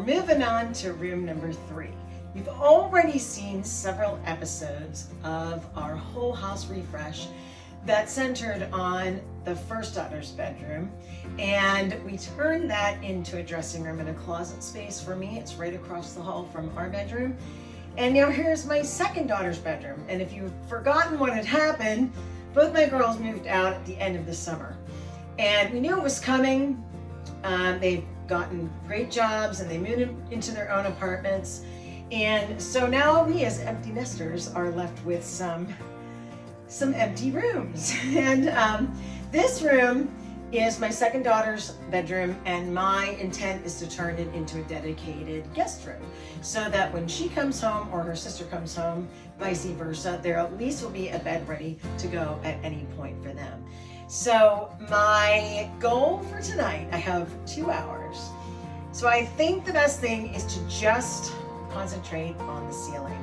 moving on to room number 3. You've already seen several episodes of our whole house refresh that centered on the first daughter's bedroom, and we turned that into a dressing room and a closet space for me. It's right across the hall from our bedroom. And now here's my second daughter's bedroom. And if you've forgotten what had happened, both my girls moved out at the end of the summer. And we knew it was coming. They've gotten great jobs and they moved into their own apartments. And so now we as empty nesters are left with some empty rooms. And this room is my second daughter's bedroom, and my intent is to turn it into a dedicated guest room so that when she comes home or her sister comes home, vice versa, there at least will be a bed ready to go at any point for them. So my goal for tonight, I have 2 hours. So I think the best thing is to just concentrate on the ceiling.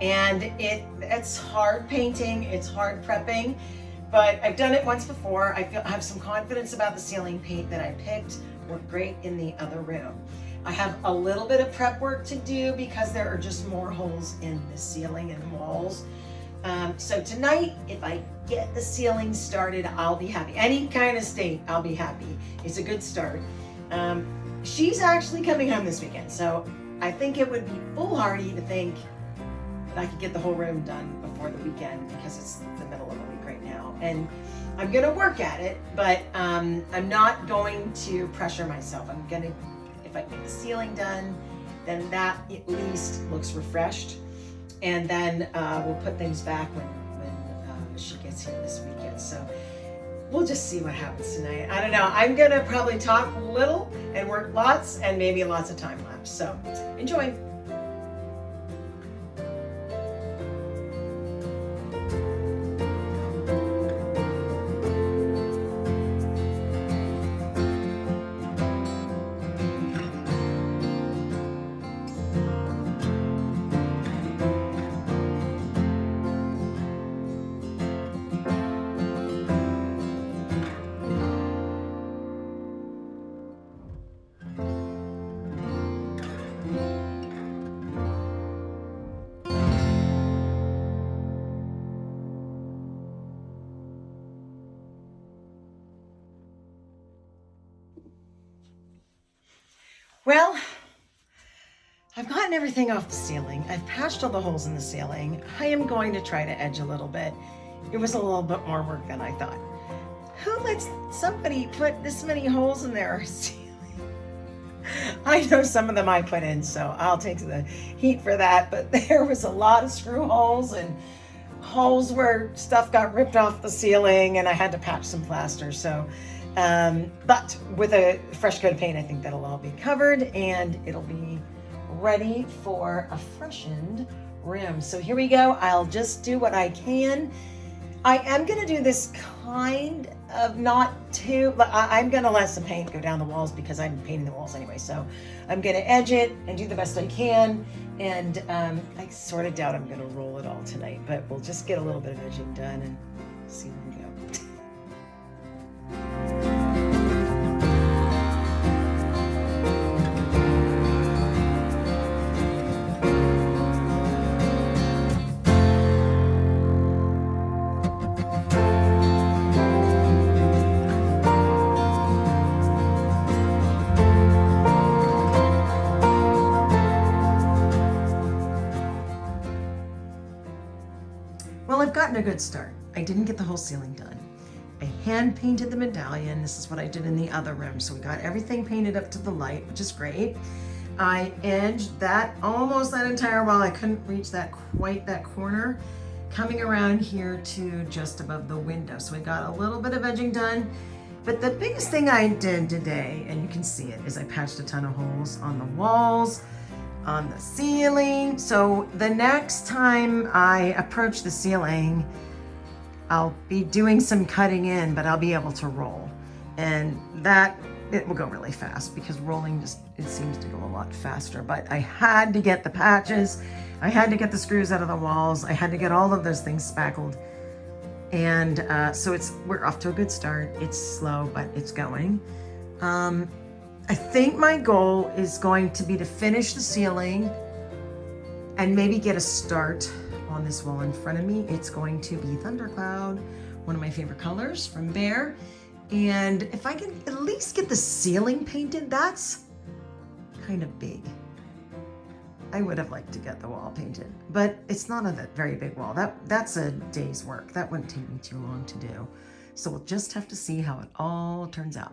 And it's hard painting, it's hard prepping, but I've done it once before. I have some confidence about the ceiling paint that I picked. Worked great in the other room. I have a little bit of prep work to do because there are just more holes in the ceiling and walls. So tonight, if I get the ceiling started, I'll be happy. Any kind of state, I'll be happy. It's a good start. She's actually coming home this weekend, so I think it would be foolhardy to think that I could get the whole room done before the weekend because it's the middle of the week right now. And I'm gonna work at it, but I'm not going to pressure myself. If I get the ceiling done, then that at least looks refreshed. And then we'll put things back when she gets here this weekend. So we'll just see what happens tonight. I don't know. I'm gonna probably talk little and work lots and maybe lots of time lapse. So enjoy. Well, I've gotten everything off the ceiling. I've patched all the holes in the ceiling. I am going to try to edge a little bit. It was a little bit more work than I thought. Who lets somebody put this many holes in their ceiling? I know some of them I put in, so I'll take the heat for that, but there was a lot of screw holes and holes where stuff got ripped off the ceiling and I had to patch some plaster. So but with a fresh coat of paint, I think that'll all be covered and it'll be ready for a freshened room. So here we go. I'll just do what I can. I am going to do this kind of not too, I'm going to let some paint go down the walls because I'm painting the walls anyway. So I'm going to edge it and do the best I can. And I sort of doubt I'm going to roll it all tonight, but we'll just get a little bit of edging done and see where we go. Well, I've gotten a good start. I didn't get the whole ceiling done. I hand painted the medallion. This is what I did in the other room. So we got everything painted up to the light, which is great. I edged that, almost that entire wall. I couldn't reach quite that corner, coming around here to just above the window. So we got a little bit of edging done. But the biggest thing I did today, and you can see it, is I patched a ton of holes on the walls, on the ceiling. So the next time I approach the ceiling, I'll be doing some cutting in, but I'll be able to roll. And that, it will go really fast because rolling just, it seems to go a lot faster. But I had to get the patches, I had to get the screws out of the walls, I had to get all of those things spackled. And so we're off to a good start. It's slow, but it's going. I think my goal is going to be to finish the ceiling and maybe get a start on this wall in front of me. It's going to be Thundercloud, one of my favorite colors from Behr. And if I can at least get the ceiling painted, that's kind of big. I would have liked to get the wall painted, but it's not a very big wall. That's a day's work. That wouldn't take me too long to do. So we'll just have to see how it all turns out.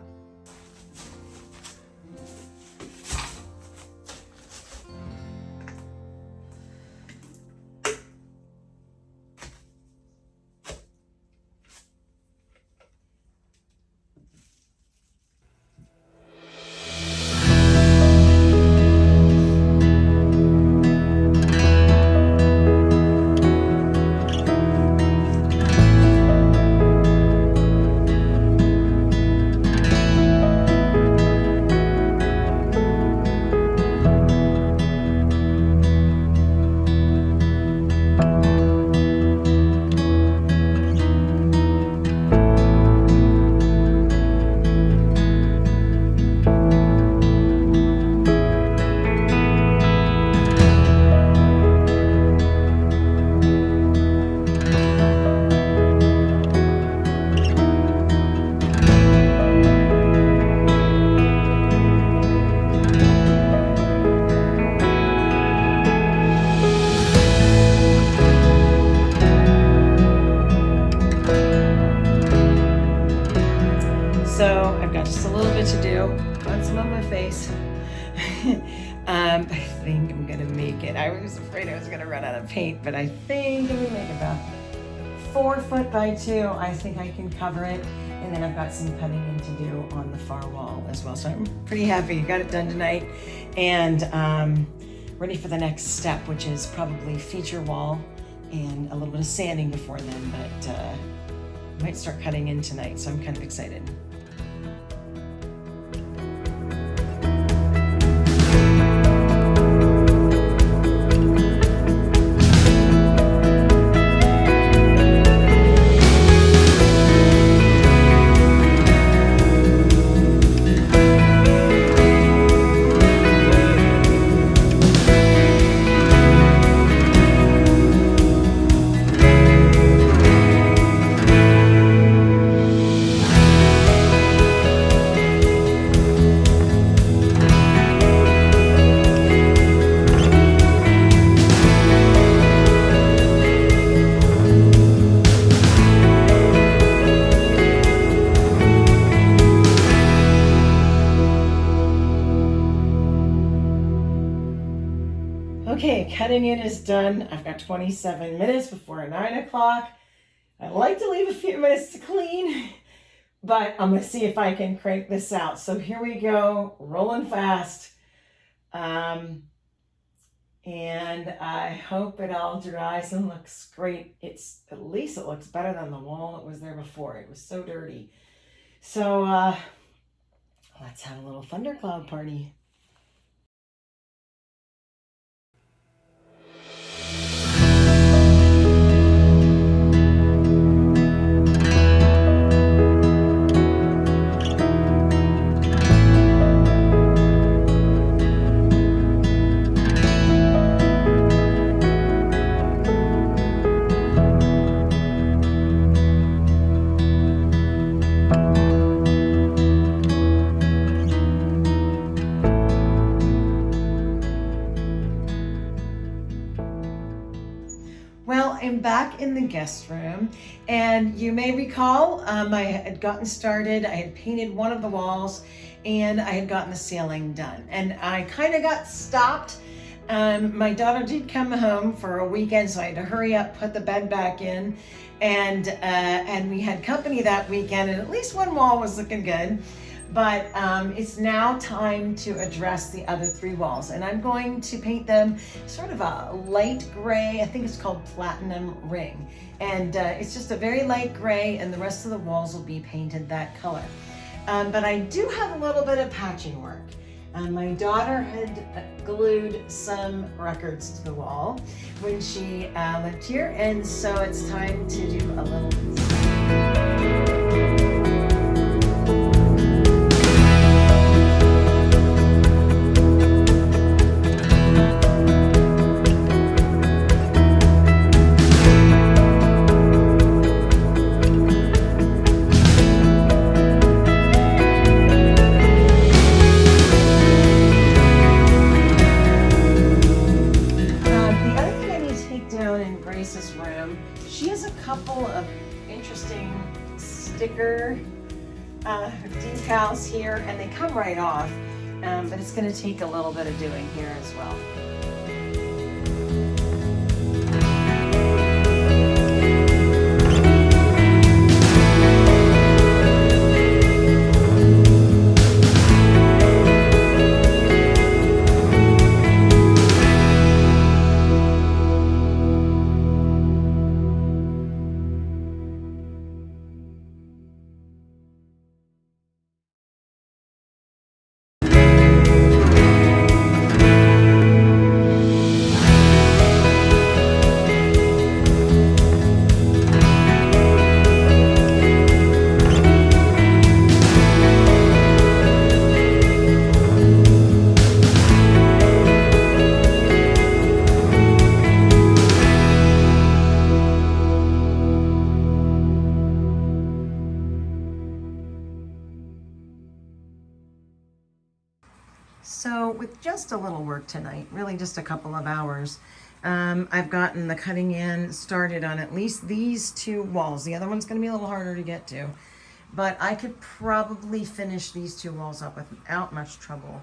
So I've got just a little bit to do. Got some on my face. I think I'm gonna make it. I was afraid I was gonna run out of paint, but I think I'm gonna make it about 4 foot by 2. I think I can cover it. And then I've got some cutting in to do on the far wall as well. So I'm pretty happy. Got it done tonight. And ready for the next step, which is probably feature wall and a little bit of sanding before then, but I might start cutting in tonight. So I'm kind of excited. Okay, cutting in is done. I've got 27 minutes before 9 o'clock. I like to leave a few minutes to clean, but I'm gonna see if I can crank this out. So here we go, rolling fast. And I hope it all dries and looks great. At least it looks better than the wall that was there before. It was so dirty. So let's have a little thundercloud party. Well, I'm back in the guest room, and you may recall I had gotten started. I had painted one of the walls, and I had gotten the ceiling done. And I kind of got stopped. My daughter did come home for a weekend, so I had to hurry up, put the bed back in, and we had company that weekend, and at least one wall was looking good. But it's now time to address the other 3 walls, and I'm going to paint them sort of a light gray. I think it's called Platinum Ring, and it's just a very light gray, and the rest of the walls will be painted that color. But I do have a little bit of patching work. My daughter had glued some records to the wall when she lived here, and so it's time to do a little couple of interesting sticker decals here, and they come right off, but it's going to take a little bit of doing here as well. So with just a little work tonight, really just a couple of hours, I've gotten the cutting in started on at least these two walls. The other one's going to be a little harder to get to, but I could probably finish these two walls up without much trouble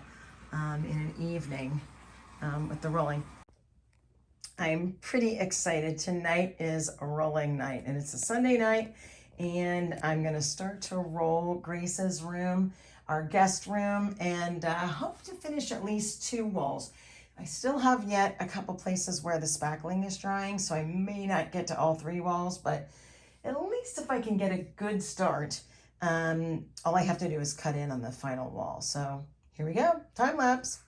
in an evening with the rolling. I'm pretty excited. Tonight is a rolling night, and it's a Sunday night, and I'm going to start to roll Grace's room, our guest room, and hope to finish at least two walls. I still have yet a couple places where the spackling is drying, so I may not get to all three walls, but at least if I can get a good start, all I have to do is cut in on the final wall. So here we go, time lapse.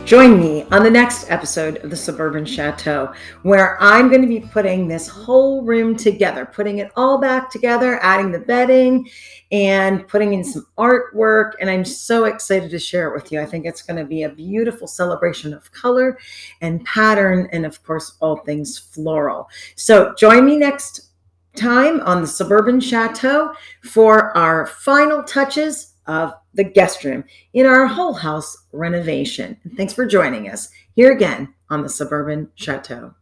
Join me on the next episode of the Suburban Chateau, where I'm going to be putting this whole room together, putting it all back together, adding the bedding and putting in some artwork. And I'm so excited to share it with you. I think it's going to be a beautiful celebration of color and pattern, and of course, all things floral. So join me next time on the Suburban Chateau for our final touches of the guest room in our whole house renovation. Thanks for joining us here again on the Suburban Chateau.